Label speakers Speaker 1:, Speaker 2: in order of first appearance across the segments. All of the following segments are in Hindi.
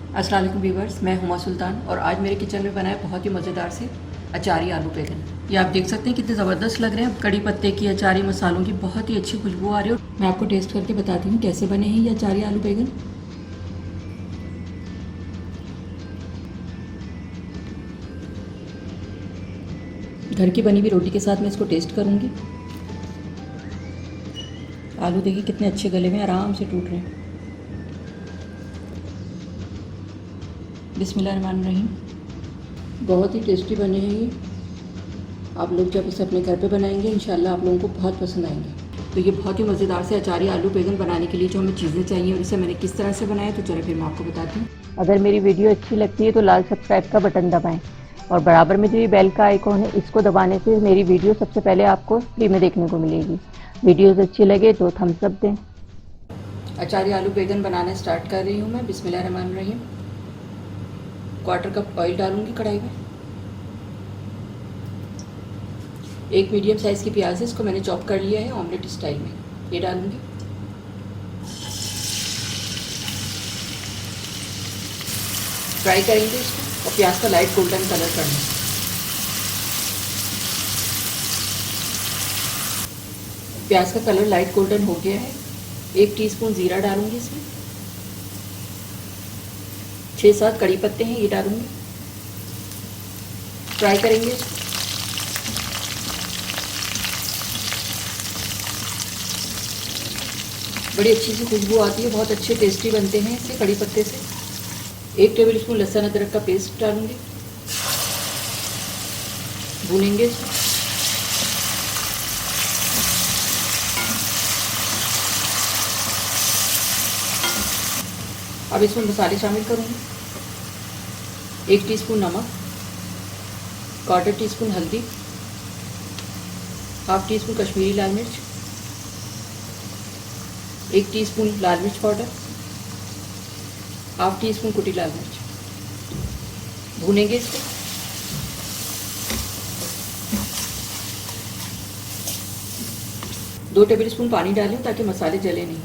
Speaker 1: अस्सलाम वालेकुम व्यूवर्स, मैं हुमा सुल्तान और आज मेरे किचन में बना है बहुत ही मज़ेदार से अचारी आलू बैंगन। ये आप देख सकते हैं कितने ज़बरदस्त लग रहे हैं। कड़ी पत्ते की, अचारी मसालों की बहुत ही अच्छी खुशबू आ रही है। मैं आपको टेस्ट करके बताती हूँ कैसे बने हैं ये अचारी आलू बैंगन। घर की बनी हुई रोटी के साथ मैं इसको टेस्ट करूँगी। आलू देखिए कितने अच्छे गले में आराम से टूट रहे हैं। बिस्मिल्लाहिर्रहमानिर्रहीम। बहुत ही टेस्टी बने हैं ये। आप लोग जब इसे अपने घर पे बनाएंगे इंशाल्लाह आप लोगों को बहुत पसंद आएंगे। तो ये बहुत ही मज़ेदार से अचारी आलू बैंगन बनाने के लिए जो हमें चीज़ें चाहिए और इसे मैंने किस तरह से बनाया तो चलो फिर मैं आपको बताती हूँ।
Speaker 2: अगर मेरी वीडियो अच्छी लगती है तो लाल सब्सक्राइब का बटन दबाएं और बराबर में जो ये बेल का आइकॉन है इसको दबाने से मेरी वीडियो सबसे पहले आपको फ्री में देखने को मिलेगी। वीडियोस अच्छी लगे तो थम्स अप दें।
Speaker 1: अचारी आलू बैंगन बनाना स्टार्ट कर रही हूँ मैं। बिस्मिल्लाहिर्रहमानिर्रहीम। 1/4 कप ऑयल डालूंगी कढ़ाई में। एक मीडियम साइज़ की प्याज है, इसको मैंने चॉप कर लिया है ऑमलेट स्टाइल में। ये डालूंगी। फ्राई करेंगे इसको और प्याज का लाइट गोल्डन कलर करना। प्याज का कलर लाइट गोल्डन हो गया है। 1 टीस्पून ज़ीरा डालूंगी इसमें। 6-7 कड़ी पत्ते हैं, ये डालूंगी। फ्राई करेंगे इसको। बड़ी अच्छी सी खुशबू आती है, बहुत अच्छे टेस्टी बनते हैं इससे कड़ी पत्ते से। 1 टेबल स्पून लहसुन अदरक का पेस्ट डालूंगी। भूनेंगे इसको। अब इसमें मसाले शामिल करूंगी। 1 टीस्पून नमक, 1/4 टीस्पून हल्दी, 1/2 टीस्पून कश्मीरी लाल मिर्च, 1 टीस्पून लाल मिर्च पाउडर, 1/2 टीस्पून कुटी लाल मिर्च। भूनेंगे इसको। दो टेबल स्पून पानी डालें ताकि मसाले जले नहीं।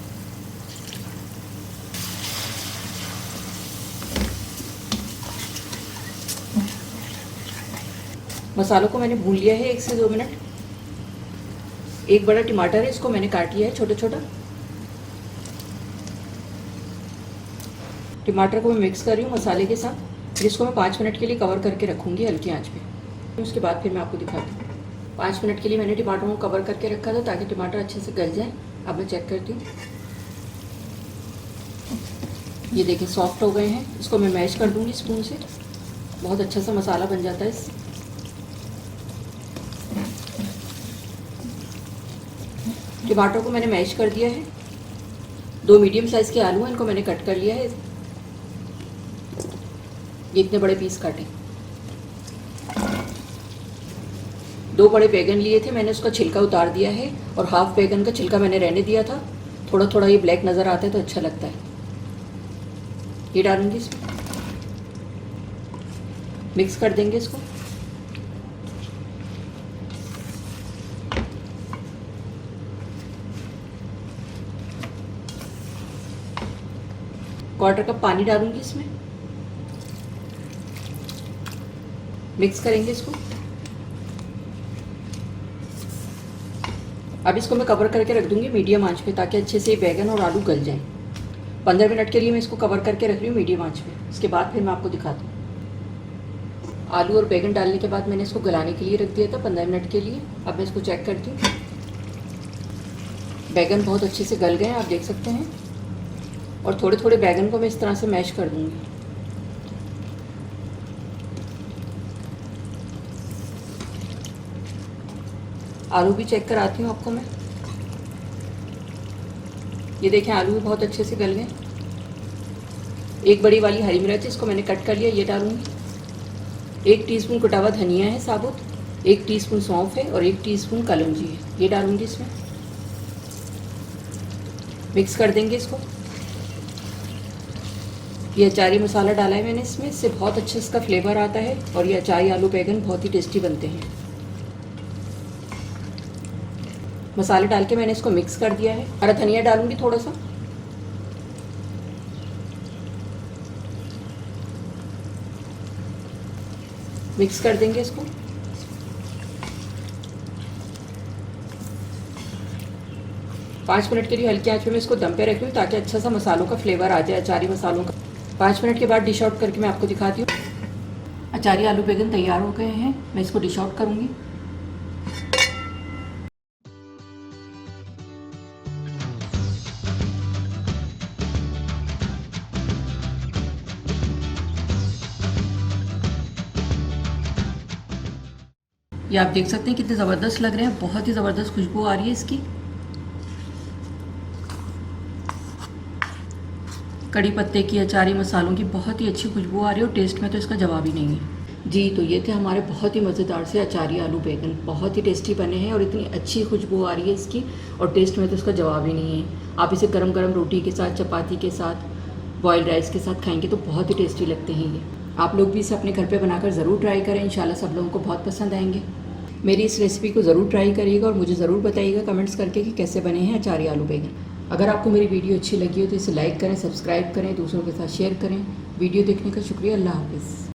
Speaker 1: मसालों को मैंने भून लिया है 1 से 2 मिनट। एक बड़ा टमाटर है, इसको मैंने काट लिया है छोटा छोटा। टमाटर को मैं मिक्स कर रही हूँ मसाले के साथ। जिसको मैं 5 मिनट के लिए कवर करके रखूँगी हल्की आंच पे। उसके बाद फिर मैं आपको दिखाती हूँ। 5 मिनट के लिए मैंने टमाटरों को कवर करके रखा था ताकि टमाटर अच्छे से गल जाए। अब मैं चेक करती हूँ। ये देखिए सॉफ्ट हो गए हैं। इसको मैं मैश कर दूँगी स्पून से। बहुत अच्छा सा मसाला बन जाता है इससे। टमाटर को मैंने मैश कर दिया है। 2 मीडियम साइज़ के आलू हैं, इनको मैंने कट कर लिया है। ये इतने बड़े पीस काटे। 2 बड़े बैगन लिए थे, मैंने उसका छिलका उतार दिया है और हाफ बैगन का छिलका मैंने रहने दिया था। थोड़ा थोड़ा ये ब्लैक नज़र आता है तो अच्छा लगता है। ये डालूंगी इसमें। मिक्स कर देंगे इसको। क्वार्टर कप पानी डालूंगी इसमें। मिक्स करेंगे इसको। अब इसको मैं कवर करके रख दूंगी मीडियम आंच पे ताकि अच्छे से बैगन और आलू गल जाएं। 15 मिनट के लिए मैं इसको कवर करके रख रही हूँ मीडियम आंच पे। इसके बाद फिर मैं आपको दिखाती हूँ। आलू और बैगन डालने के बाद मैंने इसको गलाने के लिए रख दिया था 15 मिनट के लिए। अब मैं इसको चेक करती हूँ। बैगन बहुत अच्छे से गल गए हैं, आप देख सकते हैं। और थोड़े थोड़े बैगन को मैं इस तरह से मैश कर दूंगी। आलू भी चेक कराती हूँ आपको मैं। ये देखें आलू भी बहुत अच्छे से गल गए। एक बड़ी वाली हरी मिर्च इसको मैंने कट कर लिया, ये डालूंगी। 1 टीस्पून कुटा हुआ धनिया है साबुत, 1 टीस्पून सौंफ है और 1 टीस्पून कलौंजी है, ये डालूंगी इसमें। मिक्स कर देंगे इसको। ये अचारी मसाला डाला है मैंने इसमें, इससे बहुत अच्छा इसका फ्लेवर आता है और ये अचारी आलू बैंगन बहुत ही टेस्टी बनते हैं। मसाले डाल के मैंने इसको मिक्स कर दिया है। हरा धनिया डालूंगी थोड़ा सा। मिक्स कर देंगे इसको। पाँच मिनट के लिए हल्की आंच पे मैं इसको दम पे रखी हूँ ताकि अच्छा सा मसालों का फ्लेवर आ जाए, अचारी मसालों का। 5 मिनट के बाद डिश आउट करके मैं आपको दिखाती हूँ। अचारी आलू बैगन तैयार हो गए हैं, मैं इसको डिश आउट करूँगी। ये आप देख सकते हैं कितने ज़बरदस्त लग रहे हैं, बहुत ही ज़बरदस्त खुशबू आ रही है इसकी। कड़ी पत्ते की, अचारी मसालों की बहुत ही अच्छी खुशबू आ रही है और टेस्ट में तो इसका जवाब ही नहीं है जी। तो ये थे हमारे बहुत ही मज़ेदार से अचारी आलू बैगन, बहुत ही टेस्टी बने हैं और इतनी अच्छी खुशबू आ रही है इसकी और टेस्ट में तो इसका जवाब ही नहीं है। आप इसे गरम गरम रोटी के साथ, चपाती के साथ, बॉयल्ड राइस के साथ खाएंगे तो बहुत ही टेस्टी लगते हैं ये। आप लोग भी इसे अपने घर पे बनाकर ज़रूर ट्राई करें, इंशाल्लाह सब लोगों को बहुत पसंद आएंगे। मेरी इस रेसिपी को ज़रूर ट्राई करिएगा और मुझे ज़रूर बताइएगा कमेंट्स करके कि कैसे बने हैं अचारी आलू बैगन। अगर आपको मेरी वीडियो अच्छी लगी हो तो इसे लाइक करें, सब्सक्राइब करें, दूसरों के साथ शेयर करें। वीडियो देखने का शुक्रिया। अल्लाह हाफ़िज़।